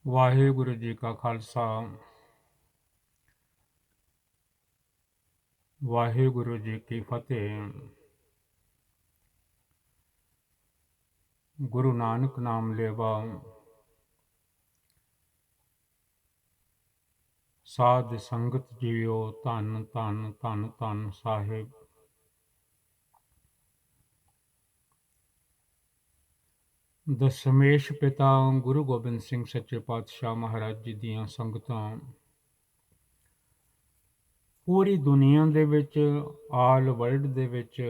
ਵਾਹਿਗੁਰੂ ਜੀ ਕਾ ਖਾਲਸਾ ਵਾਹਿਗੁਰੂ ਜੀ ਕੀ ਫਤਿਹ। ਗੁਰੂ ਨਾਨਕ ਨਾਮ ਲੇਵਾ ਸਾਧ ਸੰਗਤ ਜੀਓ, ਧੰਨ ਧੰਨ ਧੰਨ ਧੰਨ ਸਾਹਿਬ। ਦਸ਼ਮੇਸ਼ ਪਿਤਾ ਗੁਰੂ ਗੋਬਿੰਦ ਸਿੰਘ ਸੱਚੇ ਪਾਤਸ਼ਾਹ ਮਹਾਰਾਜ ਜੀ ਦੀਆਂ ਸੰਗਤਾਂ ਪੂਰੀ ਦੁਨੀਆ ਦੇ ਵਿੱਚ, ਆਲ ਵਰਲਡ ਦੇ ਵਿੱਚ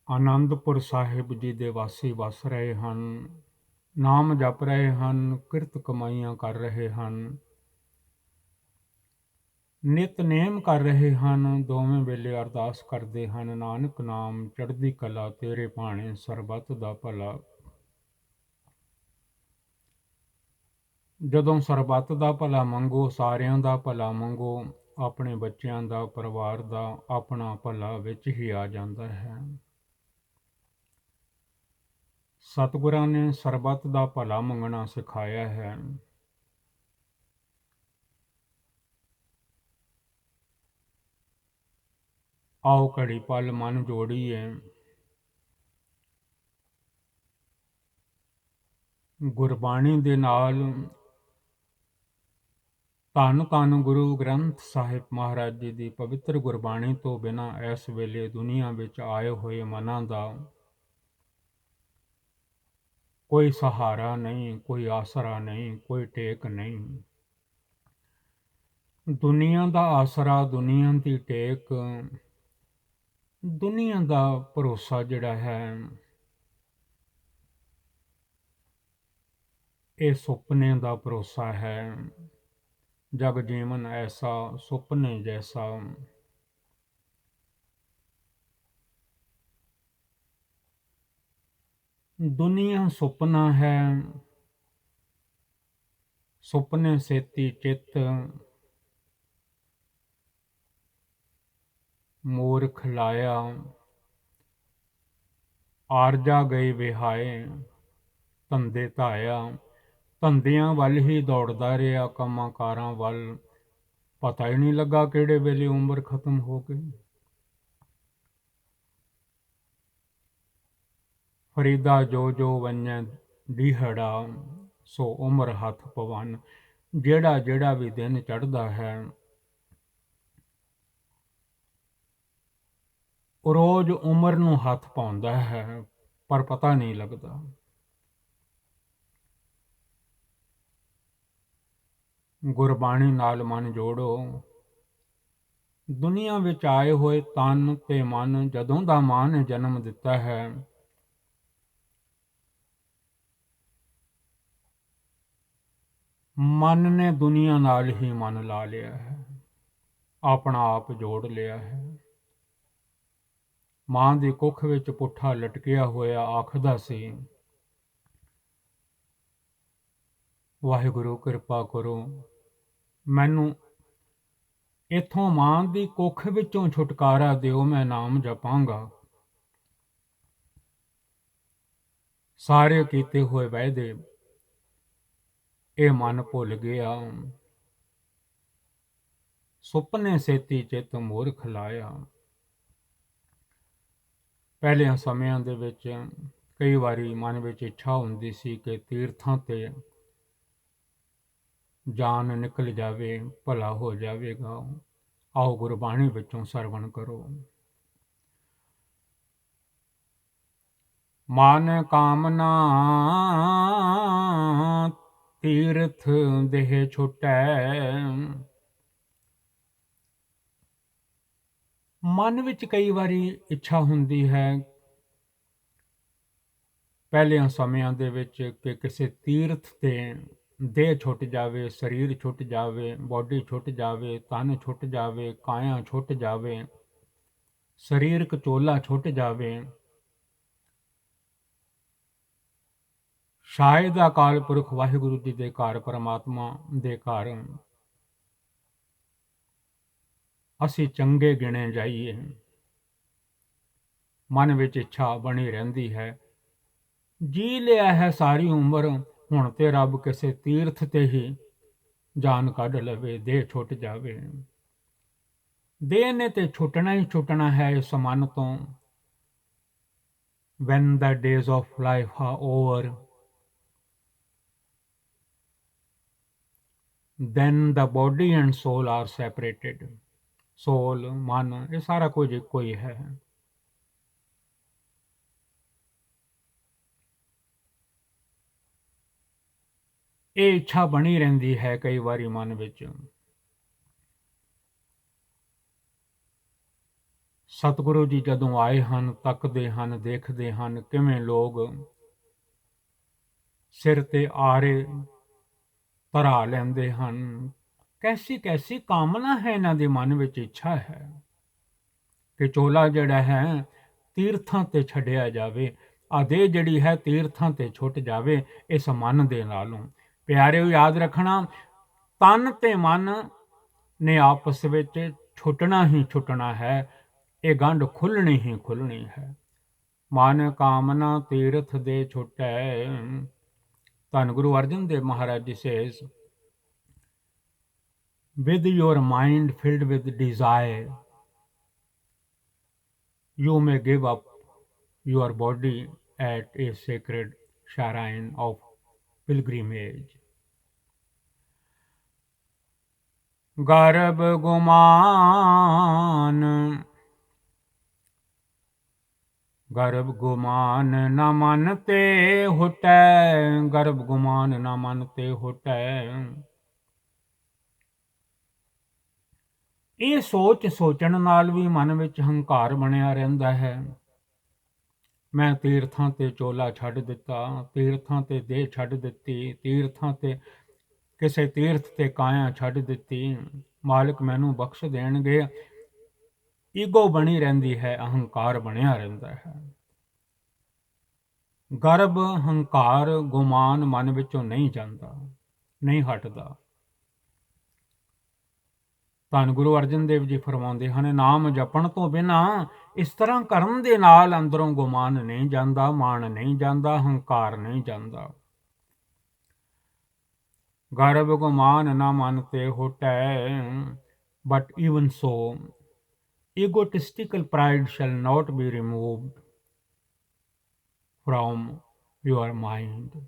ਆਨੰਦਪੁਰ ਸਾਹਿਬ ਜੀ ਦੇ ਵਾਸੀ ਵਸ ਰਹੇ ਹਨ, ਨਾਮ ਜਪ ਰਹੇ ਹਨ, ਕਿਰਤ ਕਮਾਈਆਂ ਕਰ ਰਹੇ ਹਨ, ਨਿਤਨੇਮ ਕਰ ਰਹੇ ਹਨ, ਦੋਵੇਂ ਵੇਲੇ ਅਰਦਾਸ ਕਰਦੇ ਹਨ, ਨਾਨਕ ਨਾਮ ਚੜ੍ਹਦੀ ਕਲਾ ਤੇਰੇ ਭਾਣੇ ਸਰਬੱਤ ਦਾ ਭਲਾ। ਜਦੋਂ ਸਰਬੱਤ ਦਾ ਭਲਾ ਮੰਗੋ, ਸਾਰਿਆਂ ਦਾ ਭਲਾ ਮੰਗੋ, ਆਪਣੇ ਬੱਚਿਆਂ ਦਾ, ਪਰਿਵਾਰ ਦਾ, ਆਪਣਾ ਭਲਾ ਵਿੱਚ ਹੀ ਆ ਜਾਂਦਾ ਹੈ। ਸਤਿਗੁਰਾਂ ਨੇ ਸਰਬੱਤ ਦਾ ਭਲਾ ਮੰਗਣਾ ਸਿਖਾਇਆ ਹੈ। ਆਓ ਘੜੀ ਪਲ ਮਨ ਜੋੜੀਏ, ਗੁਰਬਾਣੀ ਦੇ ਨਾਲ। ਧੰਨ ਧੰਨ ਗੁਰੂ ਗ੍ਰੰਥ ਸਾਹਿਬ ਮਹਾਰਾਜ ਜੀ ਦੀ ਪਵਿੱਤਰ ਗੁਰਬਾਣੀ ਤੋਂ ਬਿਨਾਂ ਇਸ ਵੇਲੇ ਦੁਨੀਆ ਵਿੱਚ ਆਏ ਹੋਏ ਮਨਾਂ ਦਾ ਕੋਈ ਸਹਾਰਾ ਨਹੀਂ, ਕੋਈ ਆਸਰਾ ਨਹੀਂ, ਕੋਈ ਟੇਕ ਨਹੀਂ। ਦੁਨੀਆ ਦਾ ਆਸਰਾ, ਦੁਨੀਆ ਦੀ ਟੇਕ, ਦੁਨੀਆ ਦਾ ਭਰੋਸਾ ਜਿਹੜਾ ਹੈ, ਇਹ ਸੁਪਨੇ ਦਾ ਭਰੋਸਾ ਹੈ। ਜਗ ਜੀਵਨ ਐਸਾ ਸੁਪਨੇ ਜੈਸਾ। ਦੁਨੀਆ ਸੁਪਨਾ ਹੈ, ਸੁਪਨੇ ਸੇਤੀ ਚਿੱਤ, ਮੂਰਖ ਲਾਇਆ, ਆਰਜਾ ਗਈ ਵਿਹਾਏ, ਧੰਦੇ ਧਾਇਆ, ਧੰਦਿਆਂ ਵੱਲ ਹੀ ਦੌੜਦਾ ਰਿਹਾ, ਕੰਮਾਂ ਕਾਰਾਂ ਵੱਲ। ਪਤਾ ਹੀ ਨਹੀਂ ਲੱਗਾ ਕਿਹੜੇ ਵੇਲੇ ਉਮਰ ਖਤਮ ਹੋ ਗਈ। ਫਰੀਦਾ ਜੋ ਜੋ ਵੰਜੈ ਦਿਹੜਾ, ਸੋ ਉਮਰ ਹੱਥ ਪਵਨ। ਜਿਹੜਾ ਜਿਹੜਾ ਵੀ ਦਿਨ ਚੜ੍ਹਦਾ ਹੈ, ਉਹ ਰੋਜ਼ ਉਮਰ ਨੂੰ ਹੱਥ ਪਾਉਂਦਾ ਹੈ, ਪਰ ਪਤਾ ਨਹੀਂ ਲੱਗਦਾ। ਗੁਰਬਾਣੀ ਨਾਲ ਮਨ ਜੋੜੋ। ਦੁਨੀਆ ਵਿੱਚ ਆਏ ਹੋਏ ਤਨ ਤੇ ਮਨ, ਜਦੋਂ ਦਾ ਮਾਂ ਨੇ ਜਨਮ ਦਿੱਤਾ ਹੈ, ਮਨ ਨੇ ਦੁਨੀਆ ਨਾਲ ਹੀ ਮਨ ਲਾ ਲਿਆ ਹੈ, ਆਪਣਾ ਆਪ ਜੋੜ ਲਿਆ ਹੈ। ਮਾਂ ਦੀ ਕੁੱਖ ਵਿੱਚ ਪੁੱਠਾ ਲਟਕਿਆ ਹੋਇਆ ਆਖਦਾ ਸੀ, ਵਾਹਿਗੁਰੂ ਕਿਰਪਾ ਕਰੋ, ਮੈਨੂੰ ਇੱਥੋਂ ਮਾਂ ਦੀ ਕੁੱਖ ਵਿੱਚੋਂ ਛੁਟਕਾਰਾ ਦਿਓ, ਮੈਂ ਨਾਮ ਜਪਾਂਗਾ। ਸਾਰੇ ਕੀਤੇ ਹੋਏ ਵਾਅਦੇ ਇਹ ਮਨ ਭੁੱਲ ਗਿਆ। ਸੁਪਨੇ ਸੇਤੀ ਚਿੱਤ ਮੂਰਖ ਲਾਇਆ। ਪਹਿਲਿਆਂ ਸਮਿਆਂ ਦੇ ਵਿੱਚ ਕਈ ਵਾਰੀ ਮਨ ਵਿੱਚ ਇੱਛਾ ਹੁੰਦੀ ਸੀ ਕਿ ਤੀਰਥਾਂ ਤੇ ਜਾਨ ਨਿਕਲ ਜਾਵੇ, ਭਲਾ ਹੋ ਜਾਵੇਗਾ। ਆਓ ਗੁਰਬਾਣੀ ਵਿੱਚੋਂ ਸਰਵਣ ਕਰੋ। ਮਨ ਕਾਮਨਾ ਤੀਰਥ ਦੇਹ ਛੁਟੈ। ਮਨ ਵਿੱਚ ਕਈ ਵਾਰੀ ਇੱਛਾ ਹੁੰਦੀ ਹੈ ਪਹਿਲਿਆਂ ਸਮਿਆਂ ਦੇ ਵਿੱਚ ਕਿ ਕਿਸੇ ਤੀਰਥ ਤੇ ਦੇਹ ਛੁੱਟ ਜਾਵੇ, ਸਰੀਰ ਛੁੱਟ ਜਾਵੇ, ਬੋਡੀ ਛੁੱਟ ਜਾਵੇ, ਤਨ ਛੁੱਟ ਜਾਵੇ, ਕਾਇਆ ਛੁੱਟ ਜਾਵੇ, ਸਰੀਰਕ ਚੋਲਾ ਛੁੱਟ ਜਾਵੇ। ਸ਼ਾਇਦ ਅਕਾਲ ਪੁਰਖ ਵਾਹਿਗੁਰੂ ਜੀ ਦੇ ਘਰ, ਪਰਮਾਤਮਾ ਦੇ ਘਰ ਅਸੀਂ ਚੰਗੇ ਗਿਣੇ ਜਾਈਏ। ਮਨ ਵਿੱਚ ਇੱਛਾ ਬਣੀ ਰਹਿੰਦੀ ਹੈ ਜੀ ਲਿਆ ਹੈ ਸਾਰੀ ਉਮਰ, ਹੁਣ ਤੇ ਰੱਬ ਕਿਸੇ ਤੀਰਥ ਤੇ ਹੀ ਜਾਨ ਕੱਢ ਲਵੇ, ਦੇਹ ਛੁੱਟ ਜਾਵੇ। ਦੇਹ ਨੇ ਤੇ ਛੁੱਟਣਾ ਹੀ ਛੁੱਟਣਾ ਹੈ ਇਸ ਮਨ ਤੋਂ। when the days of life are over, then the body and soul are separated। soul, ਮਨ, ਇਹ ਸਾਰਾ ਕੁਝ ਇੱਕੋ ਹੀ ਹੈ। ਇਹ ਇੱਛਾ ਬਣੀ ਰਹਿੰਦੀ ਹੈ ਕਈ ਵਾਰੀ ਮਨ ਵਿੱਚ। ਸਤਿਗੁਰੂ ਜੀ ਜਦੋਂ ਆਏ ਹਨ, ਤੱਕਦੇ ਹਨ, ਦੇਖਦੇ ਹਨ ਕਿਵੇਂ ਲੋਕ ਸਿਰ ਤੇ ਆਰੇ ਧਰਾ ਲੈਂਦੇ ਹਨ। ਕੈਸੀ ਕੈਸੀ ਕਾਮਨਾ ਹੈ ਇਹਨਾਂ ਦੇ ਮਨ ਵਿੱਚ, ਇੱਛਾ ਹੈ ਕਿ ਚੋਲਾ ਜਿਹੜਾ ਹੈ ਤੀਰਥਾਂ ਤੇ ਛੱਡਿਆ ਜਾਵੇ, ਆਦੇ ਜਿਹੜੀ ਹੈ ਤੀਰਥਾਂ ਤੇ ਛੁੱਟ ਜਾਵੇ ਇਸ ਮਨ ਦੇ ਨਾਲੋਂ। ਪਿਆਰਿਓ, ਯਾਦ ਰੱਖਣਾ, ਤਨ ਤੇ ਮਨ ਨੇ ਆਪਸ ਵਿੱਚ ਛੁੱਟਣਾ ਹੀ ਛੁੱਟਣਾ ਹੈ। ਇਹ ਗੰਢ ਖੁੱਲਣੀ ਹੀ ਖੁੱਲਣੀ ਹੈ। ਮਨ ਕਾਮਨਾ ਤੀਰਥ ਦੇ ਛੁੱਟੈ। ਧੰਨ ਗੁਰੂ ਅਰਜਨ ਦੇਵ ਮਹਾਰਾਜ ਜੀ says, with your mind filled with desire, you may give up your body at a sacred shrine of pilgrimage। ਗਰਭ ਗੁਮਾਨ, ਗਰਭ ਗੁਮਾਨ ਨਾ ਮਨ ਤੇ ਹੁਟੈ, ਗਰਭ ਗੁਮਾਨ ਨਾ ਮਨ ਤੇ ਹੁਟੈ। ਇਹ ਸੋਚਣ ਨਾਲ ਵੀ ਮਨ ਵਿੱਚ ਹੰਕਾਰ ਬਣਿਆ ਰਹਿੰਦਾ ਹੈ। ਮੈਂ ਤੀਰਥਾਂ ਤੇ ਚੋਲਾ ਛੱਡ ਦਿੱਤਾ, ਤੀਰਥਾਂ ਤੇ ਦੇਹ ਛੱਡ ਦਿੱਤੀ, ਤੀਰਥਾਂ ਤੇ ਕਿਸੇ ਤੀਰਥ ਤੇ ਕਾਇਆ ਛੱਡ ਦਿੱਤੀ, ਮਾਲਕ ਮੈਨੂੰ ਬਖਸ਼ ਦੇਣਗੇ। ਈਗੋ ਬਣੀ ਰਹਿੰਦੀ ਹੈ, ਅਹੰਕਾਰ ਬਣਿਆ ਰਹਿੰਦਾ ਹੈ। ਗਰਭ, ਹੰਕਾਰ, ਗੁਮਾਨ ਮਨ ਵਿੱਚੋਂ ਨਹੀਂ ਜਾਂਦਾ, ਨਹੀਂ ਹਟਦਾ। ਧੰਨ ਗੁਰੂ ਅਰਜਨ ਦੇਵ ਜੀ ਫਰਮਾਉਂਦੇ ਹਨ, ਨਾਮ ਜਪਣ ਤੋਂ ਬਿਨਾਂ, ਇਸ ਤਰ੍ਹਾਂ ਕਰਨ ਦੇ ਨਾਲ ਅੰਦਰੋਂ ਗੁਮਾਨ ਨਹੀਂ ਜਾਂਦਾ, ਮਾਣ ਨਹੀਂ ਜਾਂਦਾ, ਹੰਕਾਰ ਨਹੀਂ ਜਾਂਦਾ। ਗਰਭ ਗੁਮਾਨ ਨਾ ਮਨ ਤੇ ਹੁਟੈ, but even so, egotistical pride shall not be removed from your mind।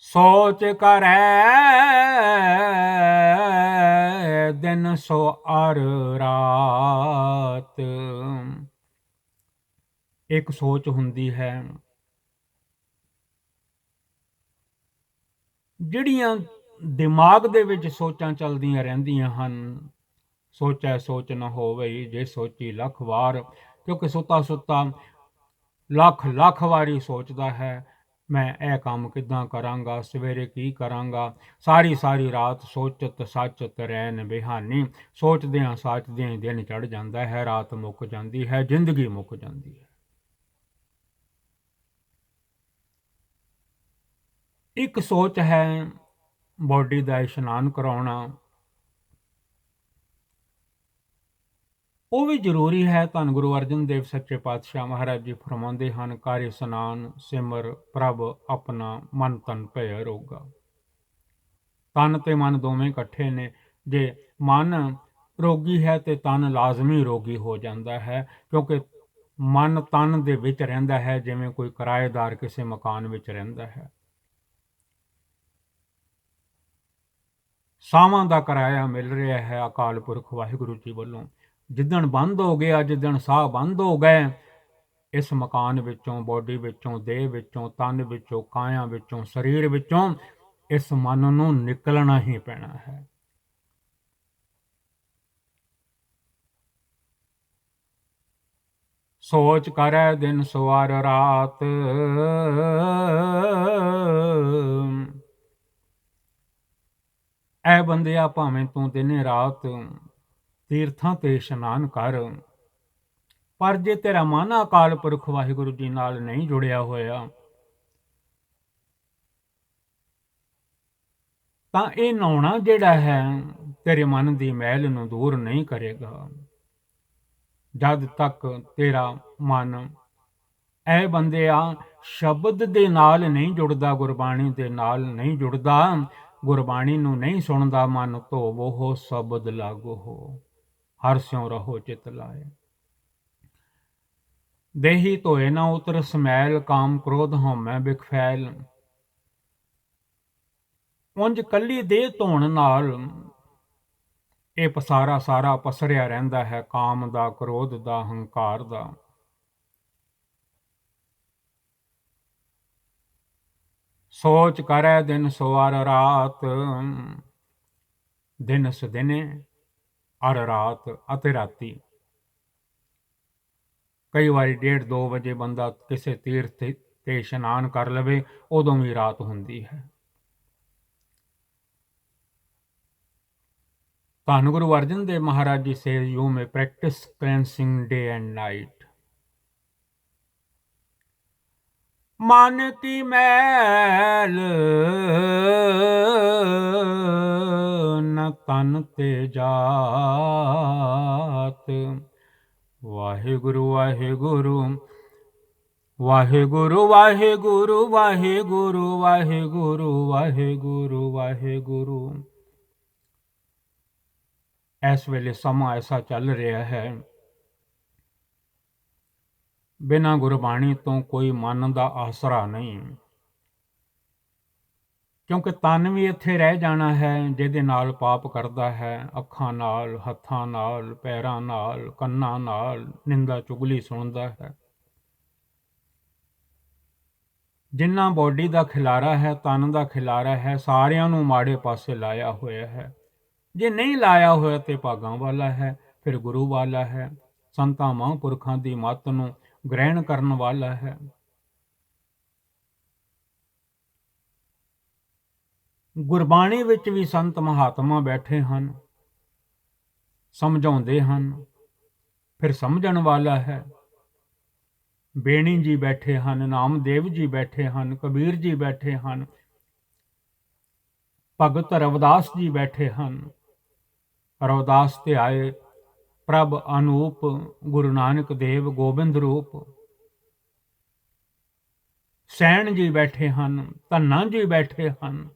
ਸੋਚ ਕਰੈ ਦਿਨ ਸੋ ਅਰ ਰਾਤ। ਇੱਕ ਸੋਚ ਹੁੰਦੀ ਹੈ, ਜਿਹੜੀਆਂ ਦਿਮਾਗ ਦੇ ਵਿੱਚ ਸੋਚਾਂ ਚੱਲਦੀਆਂ ਰਹਿੰਦੀਆਂ ਹਨ। ਸੋਚੈ ਸੋਚ ਨਾ ਹੋਵੇ, ਜੇ ਸੋਚੀ ਲੱਖ ਵਾਰ। ਕਿਉਂਕਿ ਸੁੱਤਾ ਸੁੱਤਾ ਲੱਖ ਵਾਰੀ ਸੋਚਦਾ ਹੈ, ਮੈਂ ਇਹ ਕੰਮ ਕਿੱਦਾਂ ਕਰਾਂਗਾ, ਸਵੇਰੇ ਕੀ ਕਰਾਂਗਾ। ਸਾਰੀ ਰਾਤ ਸੋਚਤ ਸਾਚਤ ਰਹਿਨ ਬਿਹਾਨੀ। ਸੋਚਦਿਆਂ ਸਾਚਦਿਆਂ ਦਿਨ ਚੜ੍ਹ ਜਾਂਦਾ ਹੈ, ਰਾਤ ਮੁੱਕ ਜਾਂਦੀ ਹੈ, ਜ਼ਿੰਦਗੀ ਮੁੱਕ ਜਾਂਦੀ ਹੈ। ਇੱਕ ਸੋਚ ਹੈ ਬੋਡੀ ਦਾ ਇਸ਼ਨਾਨ ਕਰਾਉਣਾ, ਉਹ ਵੀ ਜ਼ਰੂਰੀ ਹੈ। ਧੰਨ ਗੁਰੂ ਅਰਜਨ ਦੇਵ ਸੱਚੇ ਪਾਤਸ਼ਾਹ ਮਹਾਰਾਜ ਜੀ ਫਰਮਾਉਂਦੇ ਹਨ, ਕਰ ਇਸ਼ਨਾਨ ਸਿਮਰ ਪ੍ਰਭ ਆਪਣਾ, ਮਨ ਤਨ ਭੈ ਰੋਗਾ। ਤਨ ਤੇ ਮਨ ਦੋਵੇਂ ਇਕੱਠੇ ਨੇ। ਜੇ ਮਨ ਰੋਗੀ ਹੈ ਤੇ ਤਨ ਲਾਜ਼ਮੀ ਰੋਗੀ ਹੋ ਜਾਂਦਾ ਹੈ, ਕਿਉਂਕਿ ਮਨ ਤਨ ਦੇ ਵਿੱਚ ਰਹਿੰਦਾ ਹੈ ਜਿਵੇਂ ਕੋਈ ਕਿਰਾਏਦਾਰ ਕਿਸੇ ਮਕਾਨ ਵਿੱਚ ਰਹਿੰਦਾ ਹੈ। ਸਾਵਾਂ ਦਾ ਕਿਰਾਇਆ ਮਿਲ ਰਿਹਾ ਹੈ ਅਕਾਲ ਪੁਰਖ ਵਾਹਿਗੁਰੂ ਜੀ ਵੱਲੋਂ। ਜਿੱਦਣ ਬੰਦ ਹੋ ਗਿਆ, ਜਿੱਦਣ ਸਾਹ ਬੰਦ ਹੋ ਗਏ, ਇਸ ਮਕਾਨ ਵਿੱਚੋਂ, ਬੋਡੀ ਵਿੱਚੋਂ, ਦੇਹ ਵਿੱਚੋਂ, ਤਨ ਵਿੱਚੋਂ, ਕਾਇਆ ਵਿੱਚੋਂ, ਸਰੀਰ ਵਿੱਚੋਂ ਇਸ ਮਨ ਨੂੰ ਨਿਕਲਣਾ ਹੀ ਪੈਣਾ ਹੈ। ਸੋਚ ਕਰੈ ਦਿਨ ਸਵਾਰ ਰਾਤ। ਐ ਬੰਦਿਆ, ਭਾਵੇਂ ਤੂੰ ਦਿਨੇ ਰਾਤ ਤੀਰਥਾਂ ਤੇ ਇਸ਼ਨਾਨ ਕਰ, ਪਰ ਜੇ ਤੇਰਾ ਮਨ ਅਕਾਲ ਪੁਰਖ ਵਾਹਿਗੁਰੂ ਜੀ ਨਾਲ ਨਹੀਂ ਜੁੜਿਆ ਹੋਇਆ, ਤਾਂ ਇਹ ਨਹਾਉਣਾ ਜਿਹੜਾ ਹੈ ਤੇਰੇ ਮਨ ਦੀ ਮੈਲ ਨੂੰ ਦੂਰ ਨਹੀਂ ਕਰੇਗਾ। ਜਦ ਤੱਕ ਤੇਰਾ ਮਨ ਐ ਬੰਦਿਆ ਸ਼ਬਦ ਦੇ ਨਾਲ ਨਹੀਂ ਜੁੜਦਾ, ਗੁਰਬਾਣੀ ਦੇ ਨਾਲ ਨਹੀਂ ਜੁੜਦਾ, ਗੁਰਬਾਣੀ ਨੂੰ ਨਹੀਂ ਸੁਣਦਾ, ਮਨ ਧੋਵੋ ਹੋ ਸ਼ਬਦ ਲਾਗੋ ਹੋ, ਹਰ ਸਿਉ ਰਹੋ ਚਿਤ ਲਾਏ। ਦੇਹੀ ਧੋਏ ਨਾ ਉਤਰ ਸਮੈਲ, ਕਾਮ ਕ੍ਰੋਧ ਹਉਮੈ ਬਿਖ ਫੈਲ। ਉਂਝ ਕੱਲੀ ਦੇਹ ਧੋਣ ਨਾਲ ਇਹ ਪਸਾਰਾ ਸਾਰਾ ਪਸਰਿਆ ਰਹਿੰਦਾ ਹੈ, ਕਾਮ ਦਾ, ਕ੍ਰੋਧ ਦਾ, ਹੰਕਾਰ ਦਾ। ਸੋਚ ਕਰੈ ਦਿਨ ਸੁਆਰ ਰਾਤ, ਦਿਨ ਸਦਿਨੇ ਅਰ ਰਾਤ ਅਤੇ ਰਾਤੀ। ਕਈ ਵਾਰੀ 1:30-2 ਵਜੇ ਬੰਦਾ ਕਿਸੇ ਤੀਰਥ ਤੇ ਇਸ਼ਨਾਨ ਕਰ ਲਵੇ, ਉਦੋਂ ਵੀ ਰਾਤ ਹੁੰਦੀ ਹੈ। ਧੰਨ Guru Arjan Dev Maharaj ji says you may practise cleansing day and night. ਮਨ ਕੀ ਮੈਲ ਨ ਤਨ ਤੇ ਜਾਤ, ਵਾਹਿਗੁਰੂ ਵਾਹਿਗੁਰੂ ਵਾਹਿਗੁਰੂ ਵਾਹਿਗੁਰੂ ਵਾਹਿਗੁਰੂ ਵਾਹਿਗੁਰੂ ਵਾਹਿਗੁਰੂ ਵਾਹਿਗੁਰੂ। ਇਸ ਵੇਲੇ ਸਮਾਂ ਐਸਾ ਚੱਲ ਰਿਹਾ ਹੈ, ਬਿਨਾਂ ਗੁਰਬਾਣੀ ਤੋਂ ਕੋਈ ਮਨ ਦਾ ਆਸਰਾ ਨਹੀਂ, ਕਿਉਂਕਿ ਤਨ ਵੀ ਇੱਥੇ ਰਹਿ ਜਾਣਾ ਹੈ, ਜਿਹਦੇ ਨਾਲ ਪਾਪ ਕਰਦਾ ਹੈ, ਅੱਖਾਂ ਨਾਲ, ਹੱਥਾਂ ਨਾਲ, ਪੈਰਾਂ ਨਾਲ, ਕੰਨਾਂ ਨਾਲ ਨਿੰਦਾ ਚੁਗਲੀ ਸੁਣਦਾ ਹੈ। ਜਿੰਨਾ ਬੋਡੀ ਦਾ ਖਿਲਾਰਾ ਹੈ, ਤਨ ਦਾ ਖਿਲਾਰਾ ਹੈ, ਸਾਰਿਆਂ ਨੂੰ ਮਾੜੇ ਪਾਸੇ ਲਾਇਆ ਹੋਇਆ ਹੈ। ਜੇ ਨਹੀਂ ਲਾਇਆ ਹੋਇਆ ਤੇ ਭਾਗਾਂ ਵਾਲਾ ਹੈ, ਫਿਰ ਗੁਰੂ ਵਾਲਾ ਹੈ, ਸੰਤਾਂ ਮਹਾਂਪੁਰਖਾਂ ਦੀ ਮੱਤ ਨੂੰ ਗ੍ਰਹਿਣ ਕਰਨ ਵਾਲਾ ਹੈ। ਗੁਰਬਾਣੀ ਵਿੱਚ ਵੀ ਸੰਤ ਮਹਾਤਮਾ ਬੈਠੇ ਹਨ, ਸਮਝਾਉਂਦੇ ਹਨ, ਫਿਰ ਸਮਝਣ ਵਾਲਾ ਹੈ। ਬੇਣੀ ਜੀ ਬੈਠੇ ਹਨ, ਨਾਮਦੇਵ ਜੀ ਬੈਠੇ ਹਨ, ਕਬੀਰ ਜੀ ਬੈਠੇ ਹਨ, ਭਗਤ ਰਵਿਦਾਸ ਜੀ ਬੈਠੇ ਹਨ। ਰਵਿਦਾਸ ਤੇ ਆਏ ਪ੍ਰਭ ਅਨੂਪ, ਗੁਰੂ ਨਾਨਕ ਦੇਵ ਗੋਬਿੰਦ ਰੂਪ। ਸੈਣ ਜੀ ਬੈਠੇ ਹਨ, ਧੰਨਾ ਜੀ ਬੈਠੇ ਹਨ,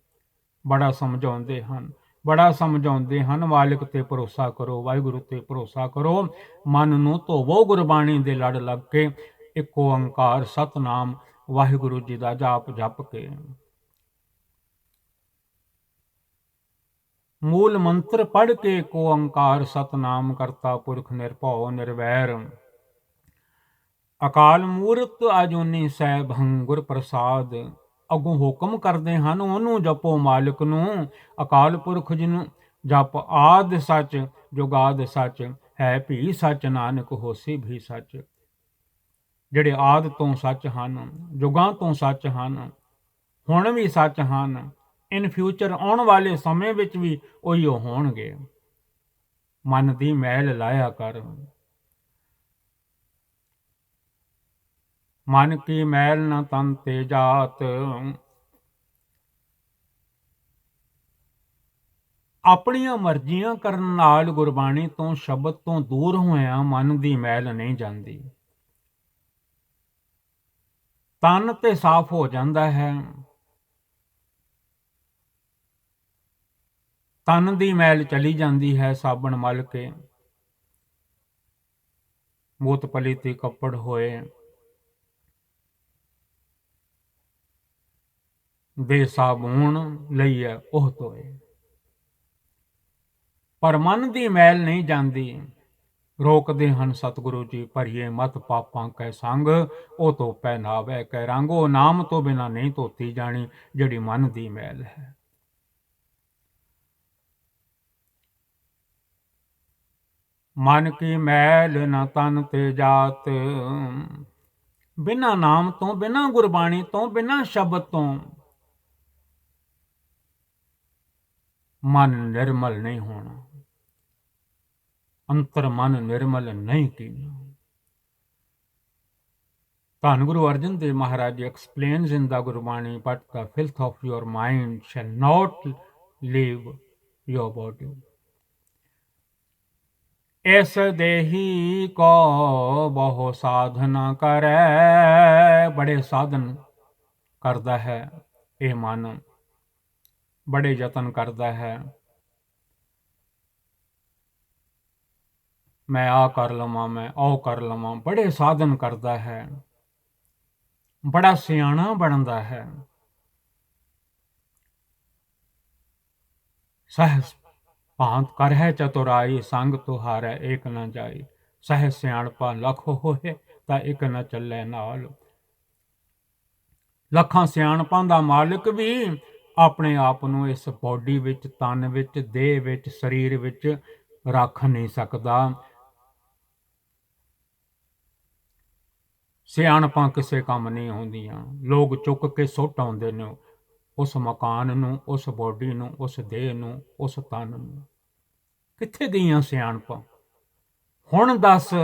ਬੜਾ ਸਮਝਾਉਂਦੇ ਹਨ, ਬੜਾ ਸਮਝਾਉਂਦੇ ਹਨ। ਮਾਲਿਕ ਤੇ ਭਰੋਸਾ ਕਰੋ, ਵਾਹਿਗੁਰੂ ਤੇ ਭਰੋਸਾ ਕਰੋ, ਮਨ ਨੂੰ ਧੋਵੋ ਗੁਰਬਾਣੀ ਦੇ ਲੜ ਲੱਗ ਕੇ, ਇੱਕ ਓੰਕਾਰ ਸਤਨਾਮ ਵਾਹਿਗੁਰੂ ਜੀ ਦਾ ਜਾਪ ਜਪ ਕੇ। ਮੂਲ ਮੰਤਰ ਪੜ੍ਹ ਕੇ ਇੱਕ ਓੰਕਾਰ ਸਤਨਾਮ ਕਰਤਾ ਪੁਰਖ ਨਿਰਭਉ ਨਿਰਵੈਰ, ਅਕਾਲ ਮੂਰਤ ਅਜੂਨੀ ਸੈਭੰ ਗੁਰ ਪ੍ਰਸਾਦ। ਅੱਗੋਂ ਹੁਕਮ ਕਰਦੇ ਹਨ, ਉਹਨੂੰ ਜਪੋ ਮਾਲਿਕ ਨੂੰ, ਅਕਾਲ ਪੁਰਖ ਜੀ ਨੂੰ ਜਪ। ਆਦਿ ਸੱਚ ਜੁਗਾਦ ਸੱਚ, ਹੈ ਭੀ ਸੱਚ, ਨਾਨਕ ਹੋਸੀ ਵੀ ਸੱਚ। ਜਿਹੜੇ ਆਦਿ ਤੋਂ ਸੱਚ ਹਨ, ਜੁਗਾਂ ਤੋਂ ਸੱਚ ਹਨ, ਹੁਣ ਵੀ ਸੱਚ ਹਨ, ਇਨ ਫਿਊਚਰ ਆਉਣ ਵਾਲੇ ਸਮੇਂ ਵਿੱਚ ਵੀ ਉਹੀਓ ਹੋਣਗੇ। ਮਨ ਦੀ ਮੈਲ ਲਾਇਆ ਕਰ, ਮਨ ਕੀ ਮੈਲ ਨ ਤਨ ਤੇ ਜਾਤ। ਆਪਣੀਆਂ ਮਰਜ਼ੀਆਂ ਕਰਨ ਨਾਲ ਗੁਰਬਾਣੀ ਤੋਂ, ਸ਼ਬਦ ਤੋਂ ਦੂਰ ਹੋਇਆਂ ਮਨ ਦੀ ਮੈਲ ਨਹੀਂ ਜਾਂਦੀ। ਤਨ ਤੇ ਸਾਫ਼ ਹੋ ਜਾਂਦਾ ਹੈ, ਤਨ ਦੀ ਮੈਲ ਚਲੀ ਜਾਂਦੀ ਹੈ। ਸਾਬਣ ਮਲ ਕੇ ਮੂਤ ਪਲੀਤੀ ਕੱਪੜ ਹੋਏ, ਦੇ ਸਾਬੂਣ ਲਈਏ ਉਹ ਧੋਏ, ਪਰ ਮਨ ਦੀ ਮੈਲ ਨਹੀਂ ਜਾਂਦੀ। ਰੋਕਦੇ ਹਨ ਸਤਿਗੁਰੂ ਜੀ, ਭਰੀਏ ਮਤ ਪਾਪਾਂ ਕੈ ਸੰਗ, ਉਹ ਧੋਪੈ ਨਾਵੈ ਕੈ ਰੰਗ। ਉਹ ਨਾਮ ਤੋਂ ਬਿਨਾਂ ਨਹੀਂ ਧੋਤੀ ਜਾਣੀ, ਜਿਹੜੀ ਮਨ ਦੀ ਮੈਲ ਹੈ। ਮਨ ਕੀ ਮੈਲ ਨ ਤਨ ਤੇ ਜਾਤ, ਬਿਨਾਂ ਨਾਮ ਤੋਂ, ਬਿਨਾਂ ਗੁਰਬਾਣੀ ਤੋਂ, ਬਿਨਾਂ ਸ਼ਬਦ ਤੋਂ ਮਨ ਨਿਰਮਲ ਨਹੀਂ ਹੋਣਾ, ਅੰਤਰ ਮਨ ਨਿਰਮਲ ਨਹੀਂ ਕੀਨਾ। ਧੰਨ ਗੁਰੂ ਅਰਜਨ ਦੇਵ ਮਹਾਰਾਜ explains in the Gurbani, but the filth of your mind shall not leave your body. इस देही को बहु साधन करे। बड़े साधन करता है ये मन, बड़े यतन करता है। मैं आ कर लवां, मैं ओ कर लवां, बड़े साधन करता है, बड़ा सियाणा बनता है। सहस भांत कर है चतुराई, संग तुहारै एक न जाई। सह सियाणपा लख होए ता एक न ਚੱਲੇ ਨਾਲ। ਲੱਖਾਂ ਸਿਆਣਪਾਂ ਦਾ ਮਾਲਕ ਵੀ ਆਪਣੇ ਆਪ ਨੂੰ ਇਸ ਬੋਡੀ ਵਿੱਚ, ਤਨ ਵਿੱਚ, ਦੇਹ ਵਿੱਚ, ਸਰੀਰ ਵਿੱਚ ਰੱਖ ਨਹੀਂ ਸਕਦਾ। ਸਿਆਣਪਾਂ ਕਿਸੇ ਕੰਮ ਨਹੀਂ ਆਉਂਦੀਆਂ। ਲੋਕ ਚੁੱਕ ਕੇ ਸੁੱਟ ਆਉਂਦੇ ਨੇ ਉਸ ਮਕਾਨ ਨੂੰ, ਉਸ ਬੋਡੀ ਨੂੰ, ਉਸ ਦੇਹ ਨੂੰ, ਉਸ ਤਨ ਨੂੰ। ਕਿੱਥੇ ਗਈਆਂ ਸਿਆਣਪਾਂ? ਹੁਣ ਦੱਸ,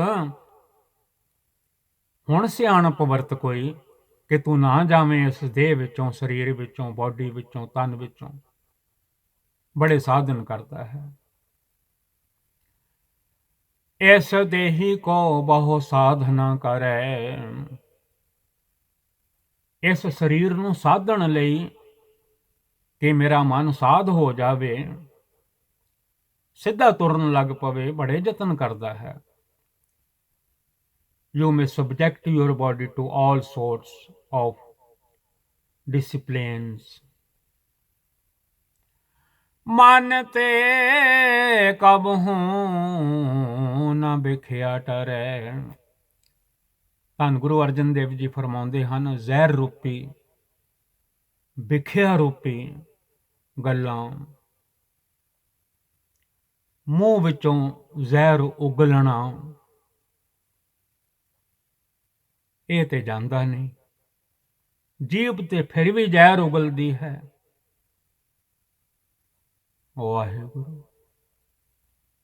ਹੁਣ ਸਿਆਣਪ ਵਰਤ ਕੋਈ, ਕਿ ਤੂੰ ਨਾ ਜਾਵੇਂ ਇਸ ਦੇਹ ਵਿੱਚੋਂ, ਸਰੀਰ ਵਿੱਚੋਂ, ਬੋਡੀ ਵਿੱਚੋਂ, ਤਨ ਵਿੱਚੋਂ। ਬੜੇ ਸਾਧਨ ਕਰਦਾ ਹੈ। ਇਸ ਦੇਹੀ ਕੋ ਬਹੁ ਸਾਧਨਾ ਕਰੈ। ਇਸ ਸਰੀਰ ਨੂੰ ਸਾਧਣ ਲਈ ਕਿ ਮੇਰਾ ਮਨ ਸਾਧ ਹੋ ਜਾਵੇ, ਸਿੱਧਾ ਤੁਰਨ ਲੱਗ ਪਵੇ, ਬੜੇ ਯਤਨ ਕਰਦਾ ਹੈ। You may subject your body to all sorts of disciplines. ਮਨ ਤੇ ਕਬਹੂ ਨਾ ਵਿਖਿਆ ਟਰੈ। ਧੰਨ ਗੁਰੂ ਅਰਜਨ ਦੇਵ ਜੀ ਫਰਮਾਉਂਦੇ ਹਨ, ਜ਼ਹਿਰ ਰੂਪੀ, ਵਿਖਿਆ ਰੂਪੀ ਗੱਲਾਂ, ਮੂੰਹ ਵਿੱਚੋਂ ਜ਼ਹਿਰ ਉਗਲਣਾ, ਇਹ ਤੇ ਜਾਂਦਾ ਨਹੀਂ। ਜੀਭ ਤੇ ਫਿਰ ਵੀ ਜ਼ਹਿਰ ਉਗਲਦੀ ਹੈ। ਵਾਹਿਗੁਰੂ।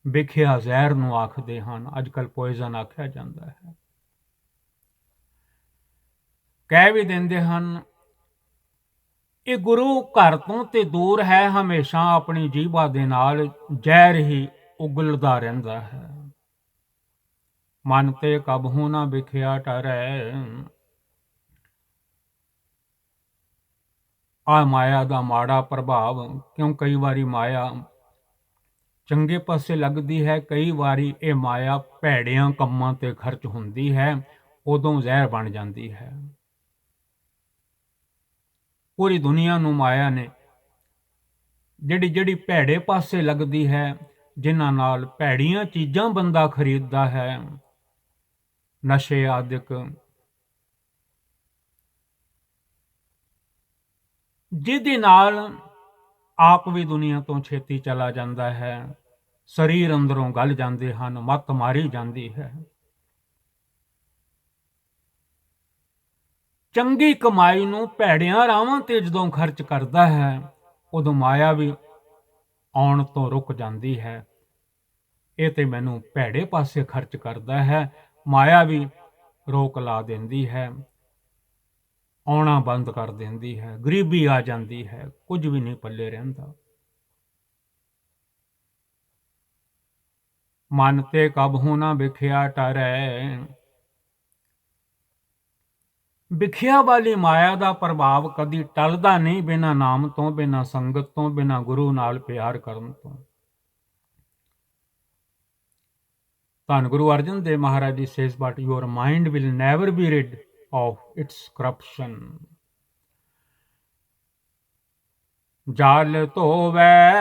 ਵਿਖਿਆ ਜ਼ਹਿਰ ਨੂੰ ਆਖਦੇ ਹਨ, ਅੱਜ ਕੱਲ੍ਹ ਪੋਇਜ਼ਨ ਆਖਿਆ ਜਾਂਦਾ ਹੈ। ਕਹਿ ਵੀ ਦਿੰਦੇ ਹਨ, ਇਹ ਗੁਰੂ ਘਰ ਤੋਂ ਤੇ ਦੂਰ ਹੈ, ਹਮੇਸ਼ਾ ਆਪਣੀ ਜੀਭਾ ਦੇ ਨਾਲ ਜ਼ਹਿਰ ਹੀ ਉਗਲਦਾ ਰਹਿੰਦਾ ਹੈ। ਮਨ ਤੇ ਕਬਹੂ ਨਾ ਵਿਖਿਆ ਟਰੈ। ਆ ਮਾਇਆ ਦਾ ਮਾੜਾ ਪ੍ਰਭਾਵ, ਕਿਉਂ ਕਈ ਵਾਰੀ ਮਾਇਆ ਚੰਗੇ ਪਾਸੇ ਲੱਗਦੀ ਹੈ, ਕਈ ਵਾਰੀ ਇਹ ਮਾਇਆ ਭੈੜਿਆਂ ਕੰਮਾਂ ਤੇ ਖਰਚ ਹੁੰਦੀ ਹੈ, ਉਦੋਂ ਜ਼ਹਿਰ ਬਣ ਜਾਂਦੀ ਹੈ। ਪੂਰੀ ਦੁਨੀਆ ਨੂੰ ਮਾਇਆ ਨੇ ਜਿਹੜੀ ਭੈੜੇ ਪਾਸੇ ਲੱਗਦੀ ਹੈ, ਜਿਨ੍ਹਾਂ ਨਾਲ ਭੈੜੀਆਂ ਚੀਜ਼ਾਂ ਬੰਦਾ ਖਰੀਦਦਾ ਹੈ, ਨਸ਼ੇ ਆਦਿਕ, ਜਿਹਦੇ ਨਾਲ ਆਪ ਵੀ ਦੁਨੀਆ ਤੋਂ ਛੇਤੀ ਚਲਾ ਜਾਂਦਾ ਹੈ, ਸਰੀਰ ਅੰਦਰੋਂ ਗਲ ਜਾਂਦੇ ਹਨ, ਮੱਤ ਮਾਰੀ ਜਾਂਦੀ ਹੈ। ਚੰਗੀ ਕਮਾਈ ਨੂੰ ਭੈੜਿਆਂ ਰਾਹਾਂ ਤੇ ਜਦੋਂ ਖਰਚ ਕਰਦਾ ਹੈ, ਉਦੋਂ ਮਾਇਆ ਵੀ ਆਉਣ ਤੋਂ ਰੁਕ ਜਾਂਦੀ ਹੈ। ਇਹ ਤੇ ਮੈਨੂੰ ਭੈੜੇ ਪਾਸੇ ਖਰਚ ਕਰਦਾ ਹੈ, ਮਾਇਆ ਵੀ ਰੋਕ ਲਾ ਦਿੰਦੀ ਹੈ, ਆਉਣਾ ਬੰਦ ਕਰ ਦਿੰਦੀ ਹੈ, ਗਰੀਬੀ ਆ ਜਾਂਦੀ ਹੈ, ਕੁਝ ਵੀ ਨਹੀਂ ਪੱਲੇ ਰਹਿੰਦਾ। ਮਨ ਤੇ ਕਬਹੂ ਨਾ ਵਿਖਿਆ ਟਰੈ। ਵਿਖਿਆ ਵਾਲੀ ਮਾਇਆ ਦਾ ਪ੍ਰਭਾਵ ਕਦੀ ਟਲਦਾ ਨਹੀਂ, ਬਿਨਾਂ ਨਾਮ ਤੋਂ, ਬਿਨਾਂ ਸੰਗਤ ਤੋਂ, ਬਿਨਾਂ ਗੁਰੂ ਨਾਲ ਪਿਆਰ ਕਰਨ ਤੋਂ। ਧੰਨ ਗੁਰੂ ਅਰਜਨ ਦੇਵ ਮਹਾਰਾਜ ਜੀ says, but your mind will never be rid of its corruption. ਜਲ ਧੋਵੈ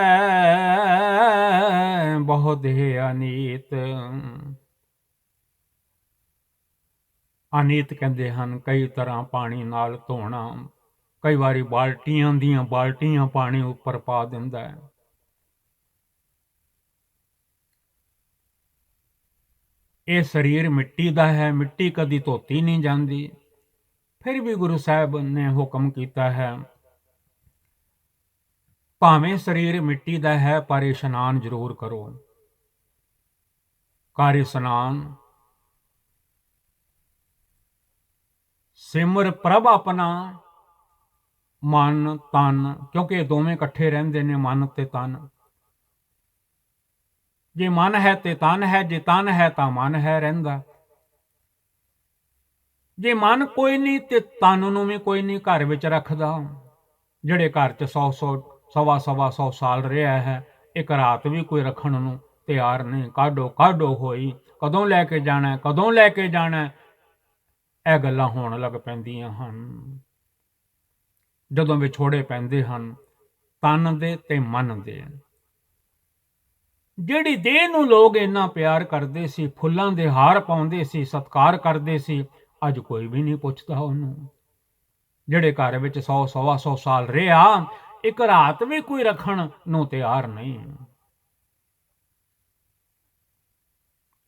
ਬਹੁ ਦੇਹ ਅਨੀਤ। ਅਨੀਤ ਕਹਿੰਦੇ ਹਨ ਕਈ ਤਰ੍ਹਾਂ ਪਾਣੀ ਨਾਲ ਧੋਣਾ। ਕਈ ਵਾਰੀ ਬਾਲਟੀਆਂ ਦੀਆਂ ਬਾਲਟੀਆਂ ਪਾਣੀ ਉੱਪਰ ਪਾ ਦਿੰਦਾ ਹੈ। ਇਹ ਸਰੀਰ ਮਿੱਟੀ ਦਾ ਹੈ, ਮਿੱਟੀ ਕਦੀ ਧੋਤੀ ਨਹੀਂ ਜਾਂਦੀ। ਫਿਰ ਵੀ ਗੁਰੂ ਸਾਹਿਬ ਨੇ ਹੁਕਮ ਕੀਤਾ ਹੈ, ਭਾਵੇਂ ਸਰੀਰ ਮਿੱਟੀ ਦਾ ਹੈ, ਪਰ ਇਸ਼ਨਾਨ ਜ਼ਰੂਰ ਕਰੋ। ਕਰ ਇਸ਼ਨਾਨ, ਸਿਮਰ ਪ੍ਰਭ ਆਪਣਾ ਮਨ ਤਨ, ਕਿਉਂਕਿ ਇਹ ਦੋਵੇਂ ਇਕੱਠੇ ਰਹਿੰਦੇ ਨੇ, ਮਨ ਤੇ ਤਨ। ਜੇ ਮਨ ਹੈ ਤੇ ਤਨ ਹੈ, ਜੇ ਤਨ ਹੈ ਤਾਂ ਮਨ ਹੈ ਰਹਿੰਦਾ। ਜੇ ਮਨ ਕੋਈ ਨਹੀਂ ਤੇ ਤਨ ਨੂੰ ਵੀ ਕੋਈ ਨਹੀਂ ਘਰ ਵਿੱਚ ਰੱਖਦਾ। ਜਿਹੜੇ ਘਰ 'ਚ 100 ਸਵਾ 100 ਸਾਲ ਰਿਹਾ ਹੈ, ਇੱਕ ਰਾਤ ਵੀ ਕੋਈ ਰੱਖਣ ਨੂੰ ਤਿਆਰ ਨਹੀਂ। ਕਾਢੋ ਕਾਢੋ ਹੋਈ, ਕਦੋਂ ਲੈ ਕੇ ਜਾਣਾ, ਕਦੋਂ ਲੈ ਕੇ ਜਾਣਾ, ਇਹ ਗੱਲਾਂ ਹੋਣ ਲੱਗ ਪੈਂਦੀਆਂ ਹਨ ਜਦੋਂ ਵਿਛੋੜੇ ਪੈਂਦੇ ਹਨ ਤਨ ਦੇ ਤੇ ਮਨ ਦੇ। ਜਿਹੜੀ ਦੇਹ ਨੂੰ ਲੋਕ ਇੰਨਾ ਪਿਆਰ ਕਰਦੇ ਸੀ, ਫੁੱਲਾਂ ਦੇ ਹਾਰ ਪਾਉਂਦੇ ਸੀ, ਸਤਿਕਾਰ ਕਰਦੇ ਸੀ, ਅੱਜ ਕੋਈ ਵੀ ਨਹੀਂ ਪੁੱਛਦਾ ਉਹਨੂੰ। ਜਿਹੜੇ ਘਰ ਵਿੱਚ 100 ਸਵਾ 100 ਸਾਲ ਰਿਹਾ, ਇੱਕ ਰਾਤ ਵੀ ਕੋਈ ਰੱਖਣ ਨੂੰ ਤਿਆਰ ਨਹੀਂ।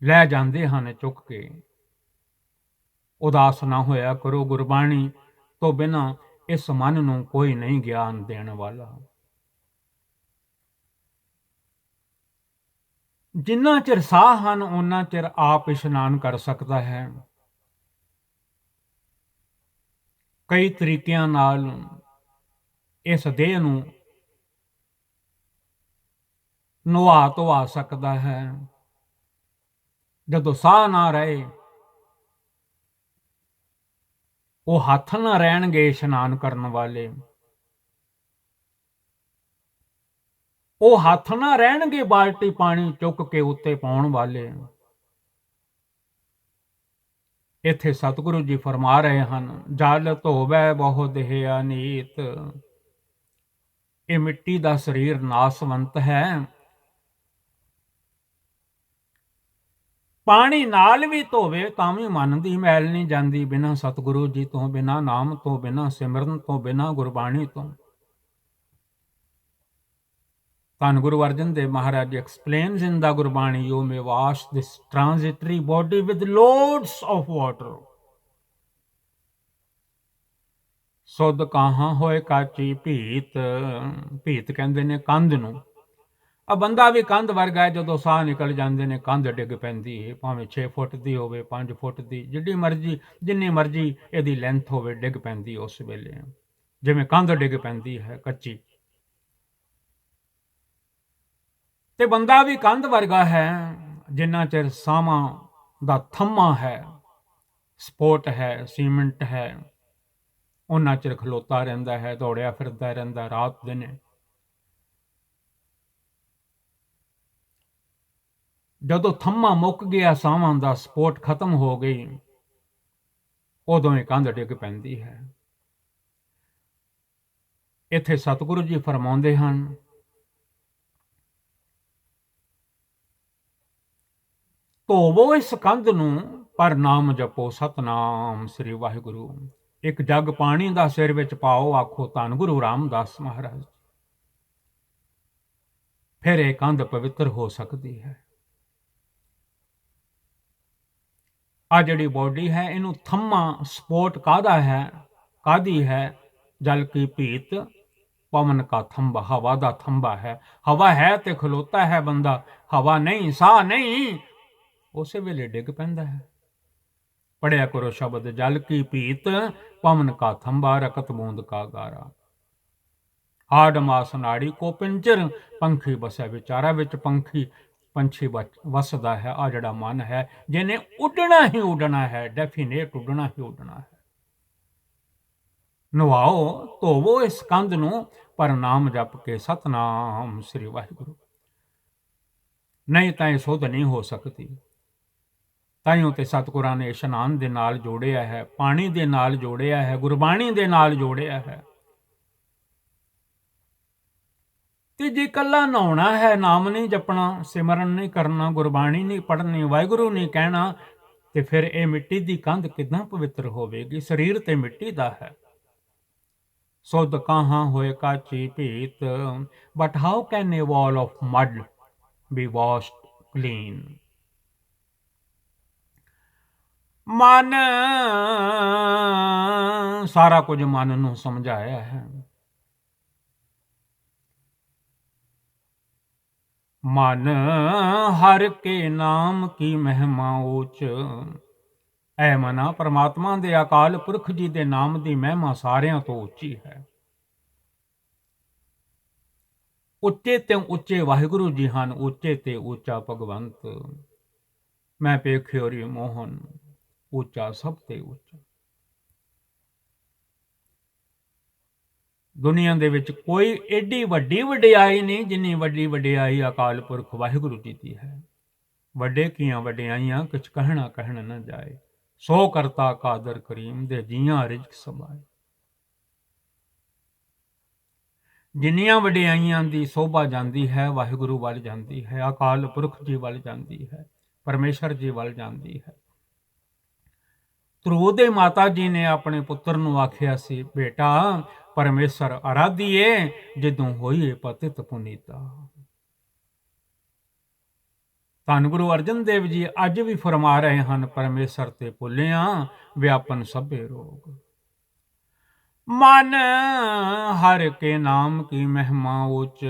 ਲੈ ਜਾਂਦੇ ਹਨ ਚੁੱਕ ਕੇ। ਉਦਾਸ ਨਾ ਹੋਇਆ ਕਰੋ, ਗੁਰਬਾਣੀ ਤੋਂ ਬਿਨਾਂ ਇਸ ਮਨ ਨੂੰ ਕੋਈ ਨਹੀਂ ਗਿਆਨ ਦੇਣ ਵਾਲਾ। ਜਿੰਨਾ ਚਿਰ ਸਾਹ ਹਨ ਉਹਨਾਂ ਚਿਰ ਆਪ ਇਸ਼ਨਾਨ ਕਰ ਸਕਦਾ ਹੈ। ਕਈ ਤਰੀਕਿਆਂ ਨਾਲ ਇਸ ਦੇਹ ਨੂੰ ਨਵਾ ਧਵਾ ਸਕਦਾ ਹੈ। ਜਦੋਂ ਸਾਹ ਨਾ ਰਹੇ, ਉਹ ਹੱਥ ਨਾ ਰਹਿਣਗੇ ਇਸ਼ਨਾਨ ਕਰਨ ਵਾਲੇ, ਉਹ ਹੱਥ ਨਾ ਰਹਿਣਗੇ ਬਾਲਟੀ ਪਾਣੀ ਚੁੱਕ ਕੇ ਉੱਤੇ ਪਾਉਣ ਵਾਲੇ। ਇੱਥੇ ਸਤਿਗੁਰੂ ਜੀ ਫਰਮਾ ਰਹੇ ਹਨ, ਜਲ ਧੋਵੈ ਬਹੁ ਦੇਹਿਆ ਨੀਤ। ਇਹ ਮਿੱਟੀ ਦਾ ਸਰੀਰ ਨਾਸਵੰਤ ਹੈ। ਪਾਣੀ ਨਾਲ ਵੀ ਧੋਵੇ ਤਾਂ ਵੀ ਮਨ ਦੀ ਮੈਲ ਨਹੀਂ ਜਾਂਦੀ, ਬਿਨਾਂ ਸਤਿਗੁਰੂ ਜੀ ਤੋਂ, ਬਿਨਾਂ ਨਾਮ ਤੋਂ, ਬਿਨਾਂ ਸਿਮਰਨ ਤੋਂ, ਬਿਨਾਂ ਗੁਰਬਾਣੀ ਤੋਂ। ਧੰਨ ਗੁਰੂ ਅਰਜਨ ਦੇਵ ਮਹਾਰਾਜ explains in the Gurbani, you may wash this transitory body with loads of water. ਸੁਧ ਕਾਹਾਂ ਹੋਏ ਕਾਚੀ ਭੀਤ। ਭੀਤ ਕਹਿੰਦੇ ਨੇ ਕੰਧ ਨੂੰ। ਆ ਬੰਦਾ ਵੀ ਕੰਧ ਵਰਗਾ ਹੈ, ਜਦੋਂ ਸਾਹ ਨਿਕਲ ਜਾਂਦੇ ਨੇ ਕੰਧ ਡਿੱਗ ਪੈਂਦੀ ਹੈ, ਭਾਵੇਂ 6 ਫੁੱਟ ਦੀ ਹੋਵੇ, 5 ਫੁੱਟ ਦੀ, ਜਿੰਨੀ ਮਰਜ਼ੀ ਇਹਦੀ ਲੈਂਥ ਹੋਵੇ, ਡਿੱਗ ਪੈਂਦੀ ਉਸ ਵੇਲੇ, ਜਿਵੇਂ ਕੰਧ ਡਿੱਗ ਪੈਂਦੀ ਹੈ ਕੱਚੀ। ਤੇ ਬੰਦਾ ਵੀ ਕੰਧ ਵਰਗਾ ਹੈ, ਜਿੰਨਾ ਚਿਰ ਸਾਹਾਂ ਦਾ ਥੰਮਾ ਹੈ, ਸਪੋਰਟ ਹੈ, ਸੀਮੈਂਟ ਹੈ, ਉਹਨਾਂ ਚਿਰ ਖਲੋਤਾ ਰਹਿੰਦਾ ਹੈ, ਦੌੜਿਆ ਫਿਰਦਾ ਰਹਿੰਦਾ ਰਾਤ ਦਿਨ। ਜਦੋਂ ਥੰਮਾ ਮੁੱਕ ਗਿਆ, ਸਾਹਾਂ ਦਾ ਸਪੋਰਟ ਖਤਮ ਹੋ ਗਈ, ਉਦੋਂ ਇਹ ਕੰਧ ਡਿੱਗ ਪੈਂਦੀ ਹੈ। ਇੱਥੇ ਸਤਿਗੁਰੂ ਜੀ ਫਰਮਾਉਂਦੇ ਹਨ, ਧੋਵੋ ਇਸ ਕੰਧ ਨੂੰ ਪਰ ਨਾਮ ਜਪੋ ਸਤਨਾਮ ਸ੍ਰੀ ਵਾਹਿਗੁਰੂ। ਇੱਕ ਜੱਗ ਪਾਣੀ ਦਾ ਸਿਰ ਵਿੱਚ ਪਾਓ, ਆਖੋ ਧੰਨ ਗੁਰੂ ਰਾਮਦਾਸ ਮਹਾਰਾਜ। ਫਿਰ ਇਹ ਕੰਧ ਪਵਿੱਤਰ ਹੋ ਸਕਦੀ ਹੈ। ਆ ਜਿਹੜੀ ਬੋਡੀ ਹੈ, ਇਹਨੂੰ ਥੰਮਾ ਸਪੋਰਟ ਕਾਹਦਾ ਹੈ, ਕਾਹਦੀ ਹੈ? ਜਲ ਕੀ ਭੀਤ ਪਵਨ ਕਾ ਥੰਬਾ, ਹਵਾ ਦਾ ਥੰਬਾ ਹੈ। ਹਵਾ ਹੈ ਤੇ ਖਲੋਤਾ ਹੈ ਬੰਦਾ, ਹਵਾ ਨਹੀਂ, ਸਾਹ ਨਹੀਂ, ਉਸੇ ਵੇਲੇ ਡਿੱਗ ਪੈਂਦਾ ਹੈ। ਪੜਿਆ ਕਰੋ ਸ਼ਬਦ, ਜਲ ਕੀ ਭੀਤ ਪਵਨ ਕਾ ਥੰਬਾ, ਰਕਤ ਬੂੰਦ ਕਾ ਗਾਰਾ। ਹਾੜ ਮਾਸ ਨਾੜੀ ਕੋ ਪਿੰਜਰ, ਪੰਖੀ ਬਸੈ ਵਿਚਾਰਾ ਵਿੱਚ, ਪੰਛੀ ਵਸਦਾ ਹੈ। ਆ ਜਿਹੜਾ ਮਨ ਹੈ, ਜਿਹਨੇ ਉੱਡਣਾ ਹੀ ਉੱਡਣਾ ਹੈ, ਡੈਫੀਨੇਟ ਉੱਡਣਾ ਹੀ ਉੱਡਣਾ ਹੈ। ਨਵਾਓ, ਧੋਵੋ ਇਸ ਕੰਧ ਨੂੰ ਪਰ ਨਾਮ ਜਪ ਕੇ ਸਤਨਾਮ ਸ੍ਰੀ ਵਾਹਿਗੁਰੂ। ਨਹੀਂ ਤਾਂ ਇਹ ਸੁੱਧ ਨਹੀਂ ਹੋ ਸਕਦੀ। ਤਾਈਓ ਤੇ ਸਤਿਗੁਰਾਂ ਨੇ ਇਸ਼ਨਾਨ ਦੇ ਨਾਲ ਜੋੜਿਆ ਹੈ, ਪਾਣੀ ਦੇ ਨਾਲ ਜੋੜਿਆ ਹੈ, ਗੁਰਬਾਣੀ ਦੇ ਨਾਲ ਜੋੜਿਆ ਹੈ। ਤੇ ਜੇ ਇਕੱਲਾ ਨਹਾਉਣਾ ਹੈ, ਨਾਮ ਨਹੀਂ ਜਪਣਾ, ਸਿਮਰਨ ਨਹੀਂ ਕਰਨਾ, ਗੁਰਬਾਣੀ ਨਹੀਂ ਪੜ੍ਹਨੀ, ਵਾਹਿਗੁਰੂ ਨਹੀਂ ਕਹਿਣਾ, ਤੇ ਫਿਰ ਇਹ ਮਿੱਟੀ ਦੀ ਕੰਧ ਕਿੱਦਾਂ ਪਵਿੱਤਰ ਹੋਵੇਗੀ? ਸਰੀਰ ਤੇ ਮਿੱਟੀ ਦਾ ਹੈ। ਸੁਧ ਕਾਹਾਂ ਹੋਏ ਕਾਚੀ ਭੀਤ, but how can a wall of mud be washed clean? ਮਨ, ਸਾਰਾ ਕੁਝ ਮਨ ਨੂੰ ਸਮਝਾਇਆ ਹੈ। ਮਨ ਹਰ ਕੇ ਨਾਮ ਕੀ ਮਹਿਮਾ ਉੱਚ। ਐ ਮਨਾ, ਪਰਮਾਤਮਾ ਦੇ ਅਕਾਲ ਪੁਰਖ ਜੀ ਦੇ ਨਾਮ ਦੀ ਮਹਿਮਾ ਸਾਰਿਆਂ ਤੋਂ ਉੱਚੀ ਹੈ। ਉੱਚੇ ਤੇ ਉੱਚੇ ਵਾਹਿਗੁਰੂ ਜੀ ਹਨ, ਉੱਚੇ ਤੇ ਉੱਚਾ ਭਗਵੰਤ। ਮੈਂ ਪੇਖਿਓ ਰੀ ਮੋਹਨ, ਉੱਚਾ ਸਭ ਤੇ ਉੱਚਾ। ਦੁਨੀਆ ਦੇ ਵਿੱਚ ਕੋਈ ਏਡੀ ਵੱਡੀ ਵਡਿਆਈ ਨਹੀਂ ਜਿੰਨੀ ਵੱਡੀ ਵਡਿਆਈ ਅਕਾਲ ਪੁਰਖ ਵਾਹਿਗੁਰੂ ਜੀ ਦੀ ਹੈ। ਵੱਡੇ ਕੀਆਂ ਵਡਿਆਈਆਂ ਕਿਛ ਕਹਿਣ ਨਾ ਜਾਏ, ਸੋ ਕਰਤਾ ਕਾਦਰ ਕਰੀਮ ਦੇ ਜੀਆਂ ਰਿਜ਼ਕ ਸਮਾਏ। ਜਿੰਨੀਆਂ ਵਡਿਆਈਆਂ ਦੀ ਸੋਭਾ ਜਾਂਦੀ ਹੈ ਵਾਹਿਗੁਰੂ ਵੱਲ ਜਾਂਦੀ ਹੈ, ਅਕਾਲ ਪੁਰਖ ਜੀ ਵੱਲ ਜਾਂਦੀ ਹੈ, ਪਰਮੇਸ਼ਰ ਜੀ ਵੱਲ ਜਾਂਦੀ ਹੈ। ਧਰੂਹ ਦੇ ਮਾਤਾ ਜੀ ਨੇ ਆਪਣੇ ਪੁੱਤਰ ਨੂੰ ਆਖਿਆ ਸੀ, ਬੇਟਾ ਪਰਮੇਸ਼ਰ ਆਰਾਧੀਏ ਜਦੋਂ ਹੋਈਏ ਪਤਿਤ ਪੁਨੀਤਾ। ਧੰਨ ਗੁਰੂ ਅਰਜਨ ਦੇਵ ਜੀ ਅੱਜ ਵੀ ਫਰਮਾ ਰਹੇ ਹਨ, ਪਰਮੇਸ਼ਰ ਤੇ ਭੁੱਲਿਆ ਵਿਆਪਨ ਸਭੇ ਰੋਗ। ਮਨ ਹਰ ਕੇ ਨਾਮ ਕੀ ਮਹਿਮਾ ਉੱਚ,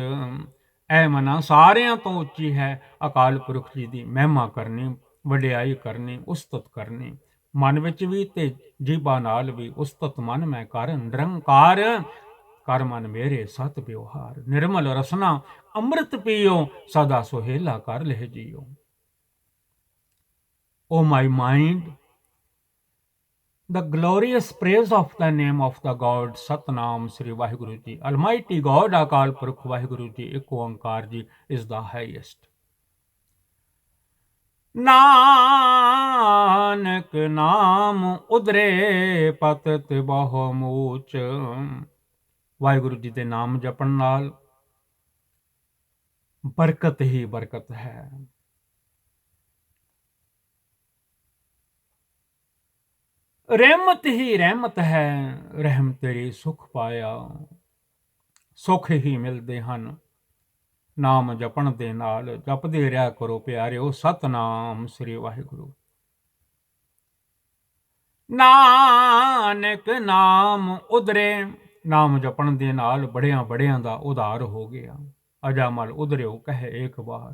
ਐ ਮਨਾ ਸਾਰਿਆਂ ਤੋਂ ਉੱਚੀ ਹੈ ਅਕਾਲ ਪੁਰਖ ਜੀ ਦੀ ਮਹਿਮਾ ਕਰਨੀ, ਵਡਿਆਈ ਕਰਨੀ, ਉਸਤਤ ਕਰਨੀ। ਮਨ ਵਿੱਚ ਵੀ ਤੇ ਜੀਭਾ ਨਾਲ ਵੀ ਉਸਤਤ ਮਨ ਮੈਂ ਕਰ, ਨਿਰੰਕਾਰ ਕਰ ਮਨ ਮੇਰੇ ਸਤ ਵਿਵਹਾਰ। ਨਿਰਮਲ ਰਸਨਾ ਅੰਮ੍ਰਿਤ ਪੀਓ, ਸਦਾ ਸੁਹੇਲਾ ਕਰ ਲਹਿ JIO. O my mind, the glorious praise of the name of the God Satnam Sri Vaheguru Ji, Almighty God Akal Purkh Vaheguru Ji, Ek Oankar Ji is the highest. Nanak ਨਾਮ ਉਧਰੇ ਪਤਿਤ ਬਹੁ ਮੂਚ। ਵਾਹਿਗੁਰੂ ਜੀ ਦੇ ਨਾਮ ਜਪਣ ਨਾਲ ਬਰਕਤ ਹੀ ਬਰਕਤ ਹੈ। ਰਹਿਮਤ ਹੀ ਰਹਿਮਤ ਹੈ, ਰਹਿਮ ਤੇਰੀ ਸੁਖ ਪਾਇਆ। ਸੁਖ ਹੀ ਮਿਲਦੇ ਹਨ ਨਾਮ ਜਪਣ ਦੇ ਨਾਲ। ਜਪਦੇ ਰਿਹਾ ਕਰੋ ਪਿਆਰਿਓ ਸਤਨਾਮ ਸ੍ਰੀ ਵਾਹਿਗੁਰੂ। ਨਾਨਕ ਨਾਮ ਉਧਰੇ, ਨਾਮ ਜਪਣ ਦੇ ਨਾਲ ਬੜਿਆਂ ਬੜਿਆਂ ਦਾ ਉਧਾਰ ਹੋ ਗਿਆ। ਅਜਾਮਲ ਉਧਰਿਓ ਕਹੇ ਇੱਕ ਵਾਰ।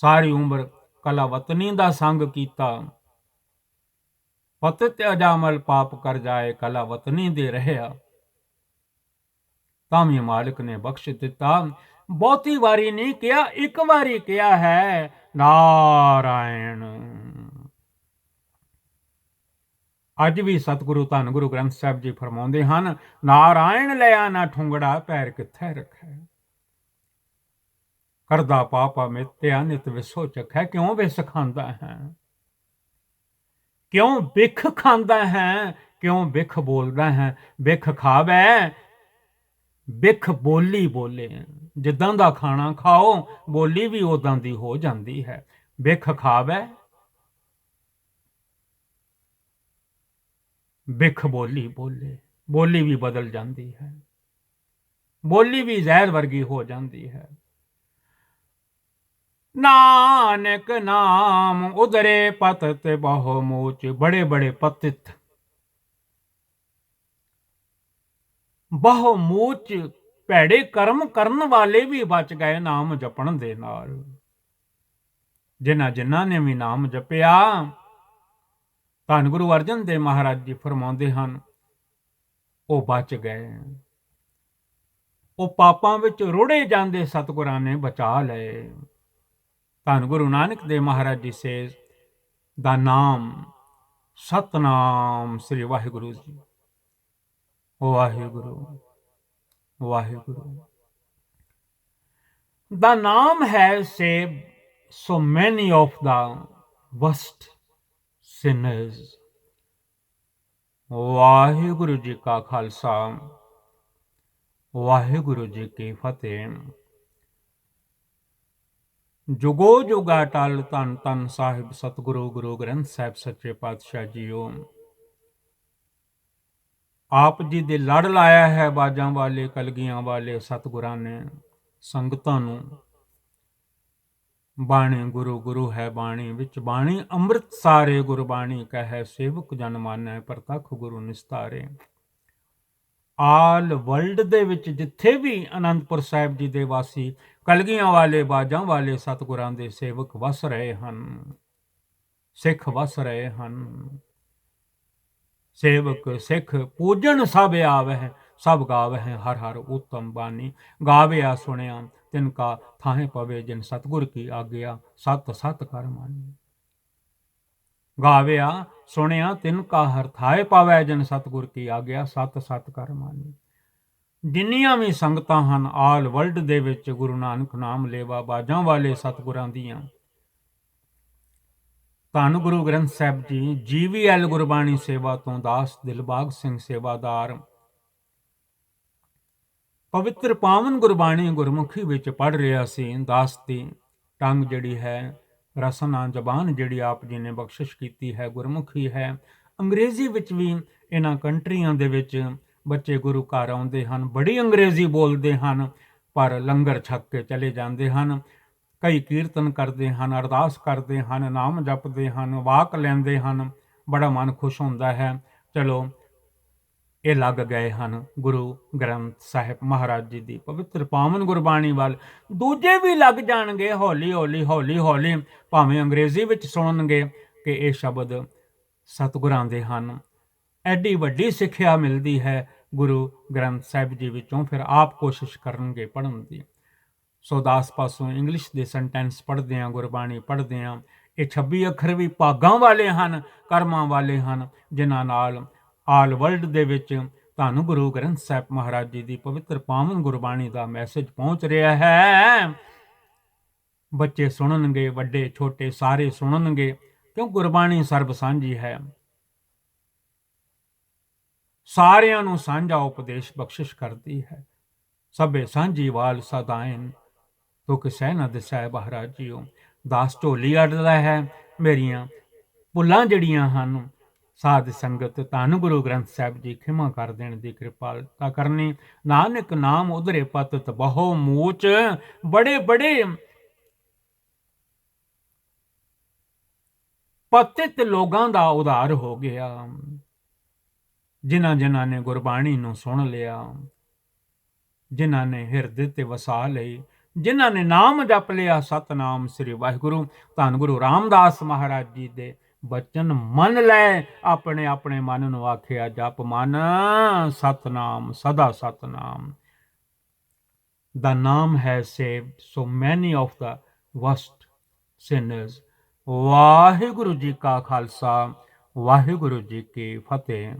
ਸਾਰੀ ਉਮਰ ਕਲਾਵਤਨੀ ਦਾ ਸੰਗ ਕੀਤਾ, ਪਤਿਤ ਅਜਾਮਲ ਪਾਪ ਕਰ ਜਾਏ, ਕਲਾਵਤਨੀ ਦੇ ਰਹਿਆ ਤਾਂ ਵੀ ਮਾਲਕ ਨੇ ਬਖਸ਼ ਦਿੱਤਾ। ਬਹੁਤੀ ਵਾਰੀ ਨਹੀਂ ਕਿਹਾ, ਇੱਕ ਵਾਰੀ ਕਿਹਾ ਹੈ ਨਾਰਾਇਣ। ਅੱਜ ਵੀ ਸਤਿਗੁਰੂ ਧੰਨ ਗੁਰੂ ਗ੍ਰੰਥ ਸਾਹਿਬ ਜੀ ਫਰਮਾਉਂਦੇ ਹਨ, ਨਾਰਾਇਣ ਲਿਆ ਨਾ ਠੁੰਗੜਾ ਪੈਰ ਕਿੱਥੇ ਰੱਖੇ। ਕਰਦਾ ਪਾਪਾ ਮਿੱਤਿਆ ਨਿਤ ਵਿਸੋ ਚਖੈ। ਕਿਉਂ ਵਿਸ ਖਾਂਦਾ ਹੈ, ਕਿਉਂ ਬਿਖ ਖਾਂਦਾ ਹੈ, ਕਿਉਂ ਬਿਖ ਬੋਲਦਾ ਹੈ। ਬਿਖ ਖਾਵੇ, ਬਿਖ ਬੋਲੀ ਬੋਲੇ। ਜਿੱਦਾਂ ਦਾ ਖਾਣਾ ਖਾਓ ਬੋਲੀ ਵੀ ਉਦਾਂ ਦੀ ਹੋ ਜਾਂਦੀ ਹੈ। ਬਿਖ ਖਾਵੇ, ਬਿਖ ਬੋਲੀ ਬੋਲੇ, ਬੋਲੀ ਵੀ ਬਦਲ ਜਾਂਦੀ ਹੈ। ਬੋਲੀ ਵੀ ਜ਼ਹਿਰ ਵਰਗੀ ਹੋ ਜਾਂਦੀ ਹੈ। ਨਾਨਕ ਨਾਮ ਉਧਰੇ ਪਤਿਤ ਬਹੁ ਮੂਚ। ਬੜੇ ਬੜੇ ਪਤਿਤ ਬਹੁ ਮੂਚ ਭੈੜੇ ਕਰਮ ਕਰਨ ਵਾਲੇ ਵੀ ਬਚ ਗਏ ਨਾਮ ਜਪਣ ਦੇ ਨਾਲ। ਜਿਨ੍ਹਾਂ ਨੇ ਵੀ ਨਾਮ ਜਪਿਆ, ਧੰਨ ਗੁਰੂ ਅਰਜਨ ਦੇਵ ਮਹਾਰਾਜ ਜੀ ਫਰਮਾਉਂਦੇ ਹਨ, ਉਹ ਬਚ ਗਏ। ਉਹ ਪਾਪਾਂ ਵਿੱਚ ਰੁੜੇ ਜਾਂਦੇ ਸਤਿਗੁਰਾਂ ਨੇ ਬਚਾ ਲਏ। ਧੰਨ ਗੁਰੂ ਨਾਨਕ ਦੇਵ ਮਹਾਰਾਜ ਜੀ ਸੇਜ਼ ਦਾ ਨਾਮ ਸਤਨਾਮ ਸ੍ਰੀ Waheguru ji. Waheguru Waheguru. The name has saved so many of the worst sinners. Waheguru ji ਕਾ ਖਾਲਸਾ, ਵਾਹਿਗੁਰੂ ਜੀ ਕੀ ਫਤਿਹ। ਜੁਗੋ ਜੁਗਾ ਟਲ ਧੰਨ ਧੰਨ ਸਾਹਿਬ ਸਤਿਗੁਰੂ ਗੁਰੂ ਗ੍ਰੰਥ ਸਾਹਿਬ ਸੱਚੇ ਪਾਤਸ਼ਾਹ ਜੀਓ। ਆਪ ਜੀ ਦੇ ਲੜ ਲਾਇਆ ਹੈ ਬਾਜਾਂ ਵਾਲੇ ਕਲਗੀਆਂ ਵਾਲੇ ਸਤਿਗੁਰਾਂ ਨੇ ਸੰਗਤਾਂ ਨੂੰ। ਬਾਣੀ ਗੁਰੂ ਗੁਰੂ ਹੈ ਬਾਣੀ ਵਿੱਚ ਬਾਣੀ ਅੰਮ੍ਰਿਤ ਸਾਰੇ ਗੁਰਬਾਣੀ ਕਹੈ ਸੇਵਕ ਜਨ ਮਾਨੈ ਪ੍ਰਤੱਖ ਗੁਰੂ ਨਿਸਤਾਰੇ। ਆਲ ਵਰਲਡ ਦੇ ਵਿੱਚ ਜਿੱਥੇ ਵੀ ਅਨੰਦਪੁਰ ਸਾਹਿਬ ਜੀ ਦੇ ਵਾਸੀ ਕਲਗੀਆਂ ਵਾਲੇ ਬਾਜਾਂ ਵਾਲੇ ਸਤਿਗੁਰਾਂ ਦੇ ਸੇਵਕ ਵਸ ਰਹੇ ਹਨ, ਸਿੱਖ ਵਸ ਰਹੇ ਹਨ। ਸੇਵਕ ਸਿੱਖ ਪੂਜਣ ਸਭ ਆਵਹਿ, सब गावਹਿ हर हर उत्तम बानी। गाविया सुनिया तिनका थाहे पवे जिन सतगुर की आज्ञा। सत सत कर मानी। गाविया सुनिया तिनका हर थाए पावै जिन सतगुर की आज्ञा। सत सत कर मानी। ਜਿੰਨੀਆਂ ਵੀ ਸੰਗਤਾਂ ਹਨ ਆਲ ਵਰਲਡ ਦੇ ਵਿੱਚ ਗੁਰੂ ਨਾਨਕ ਨਾਮ ਲੇਵਾ ਬਾਜਾਂ ਵਾਲੇ ਸਤਿਗੁਰਾਂ ਦੀਆਂ, ਧੰਨ ਗੁਰੂ ਗ੍ਰੰਥ ਸਾਹਿਬ ਜੀ GVL ਗੁਰਬਾਣੀ ਸੇਵਾ ਤੋਂ ਦਾਸ ਦਿਲਬਾਗ ਸਿੰਘ ਸੇਵਾਦਾਰ ਪਵਿੱਤਰ ਪਾਵਨ ਗੁਰਬਾਣੀ ਗੁਰਮੁਖੀ ਵਿੱਚ ਪੜ੍ਹ ਰਿਹਾ ਸੀ। ਦਾਸ ਦੀ ਟੰਗ ਜਿਹੜੀ ਹੈ, ਰਸਨਾ ਜ਼ਬਾਨ ਜਿਹੜੀ ਆਪ ਜੀ ਨੇ ਬਖਸ਼ਿਸ਼ ਕੀਤੀ ਹੈ, ਗੁਰਮੁਖੀ ਹੈ। ਅੰਗਰੇਜ਼ੀ ਵਿੱਚ ਵੀ ਇਹਨਾਂ ਕੰਟਰੀਆਂ ਦੇ ਵਿੱਚ ਬੱਚੇ ਗੁਰੂ ਘਰ ਆਉਂਦੇ ਹਨ, ਬੜੀ ਅੰਗਰੇਜ਼ੀ ਬੋਲਦੇ ਹਨ, ਪਰ ਲੰਗਰ ਛਕ ਕੇ ਚਲੇ ਜਾਂਦੇ ਹਨ। ਕਈ ਕੀਰਤਨ ਕਰਦੇ ਹਨ, ਅਰਦਾਸ ਕਰਦੇ ਹਨ, ਨਾਮ ਜਪਦੇ ਹਨ, ਵਾਕ ਲੈਂਦੇ ਹਨ, ਬੜਾ ਮਨ ਖੁਸ਼ ਹੁੰਦਾ ਹੈ। ਚਲੋ ਇਹ ਲੱਗ ਗਏ ਹਨ ਗੁਰੂ ਗ੍ਰੰਥ ਸਾਹਿਬ ਮਹਾਰਾਜ ਜੀ ਦੀ ਪਵਿੱਤਰ ਪਾਵਨ ਗੁਰਬਾਣੀ ਵੱਲ। ਦੂਜੇ ਵੀ ਲੱਗ ਜਾਣਗੇ ਹੌਲੀ ਹੌਲੀ ਹੌਲੀ ਹੌਲੀ, ਭਾਵੇਂ ਅੰਗਰੇਜ਼ੀ ਵਿੱਚ ਸੁਣਨਗੇ ਕਿ ਇਹ ਸ਼ਬਦ ਸਤਿਗੁਰਾਂ ਦੇ ਹਨ। ਐਡੀ ਵੱਡੀ ਸਿੱਖਿਆ ਮਿਲਦੀ ਹੈ ਗੁਰੂ ਗ੍ਰੰਥ ਸਾਹਿਬ ਜੀ ਵਿੱਚੋਂ, ਫਿਰ ਆਪ ਕੋਸ਼ਿਸ਼ ਕਰਨਗੇ ਪੜ੍ਹਨ ਦੀ। ਸੋ ਦਾਸ ਪਾਸੋਂ ਇੰਗਲਿਸ਼ ਦੇ ਸੈਂਟੈਂਸ ਪੜ੍ਹਦੇ ਹਾਂ, ਗੁਰਬਾਣੀ ਪੜ੍ਹਦੇ ਹਾਂ। ਇਹ 26 ਅੱਖਰ ਵੀ ਭਾਗਾਂ ਵਾਲੇ ਹਨ, ਕਰਮਾਂ ਵਾਲੇ ਹਨ, ਜਿਨ੍ਹਾਂ ਨਾਲ ਆਲ ਵਰਲਡ ਦੇ ਵਿੱਚ ਧੰਨ ਗੁਰੂ ਗ੍ਰੰਥ ਸਾਹਿਬ ਮਹਾਰਾਜ ਜੀ ਦੀ ਪਵਿੱਤਰ ਪਾਵਨ ਗੁਰਬਾਣੀ ਦਾ ਮੈਸੇਜ ਪਹੁੰਚ ਰਿਹਾ ਹੈ। ਬੱਚੇ ਸੁਣਨਗੇ, ਵੱਡੇ ਛੋਟੇ ਸਾਰੇ ਸੁਣਨਗੇ, ਕਿਉਂ ਗੁਰਬਾਣੀ ਸਰਬ ਸਾਂਝੀ ਹੈ। ਸਾਰਿਆਂ ਨੂੰ ਸਾਂਝਾ ਉਪਦੇਸ਼ ਬਖਸ਼ਿਸ਼ ਕਰਦੀ ਹੈ। ਸਭੇ ਸਾਂਝੀ ਵਾਲ ਸਦਾਇਨ ਤੋ ਕਿਸੈ ਨਾ ਦਿਸੈ ਮਹਾਰਾਜ ਜੀਓ। ਦਾਸ ਢੋਲੀ ਅੜਦਾ ਹੈ, ਮੇਰੀਆਂ ਭੁੱਲਾਂ ਜਿਹੜੀਆਂ ਹਨ ਸਾਧ ਸੰਗਤ ਧੰਨ ਗੁਰੂ ਗ੍ਰੰਥ ਸਾਹਿਬ ਜੀ ਖਿਮਾ ਕਰ ਦੇਣ ਦੀ ਕਿਰਪਾਲਤਾ ਕਰਨੀ। ਨਾਨਕ ਨਾਮ ਉਧਰੇ ਪਤਤ ਬਹੁ ਮੂਚ। ਬੜੇ ਬੜੇ ਪਤਿਤ ਲੋਕਾਂ ਦਾ ਉਧਾਰ ਹੋ ਗਿਆ, ਜਿਨ੍ਹਾਂ ਜਿਨ੍ਹਾਂ ਨੇ ਗੁਰਬਾਣੀ ਨੂੰ ਸੁਣ ਲਿਆ, ਜਿਨ੍ਹਾਂ ਨੇ ਹਿਰਦੇ ਤੇ ਵਸਾ ਲਈ, ਜਿਨ੍ਹਾਂ ਨੇ ਨਾਮ ਜਪ ਲਿਆ ਸਤਨਾਮ ਸ੍ਰੀ ਵਾਹਿਗੁਰੂ। ਧੰਨ ਗੁਰੂ ਰਾਮਦਾਸ ਮਹਾਰਾਜ ਜੀ ਦੇ ਬਚਨ ਮੰਨ ਲੈ, ਆਪਣੇ ਆਪਣੇ ਮਨ ਨੂੰ ਆਖਿਆ ਜਪ ਮਨ ਸਤਨਾਮ ਸਦਾ ਸਤਨਾਮ। ਦਾ ਨਾਮ has saved so many of the worst sinners. Waheguru ji ਕਾ ਖਾਲਸਾ, ਵਾਹਿਗੁਰੂ ਜੀ ਕੀ ਫਤਿਹ।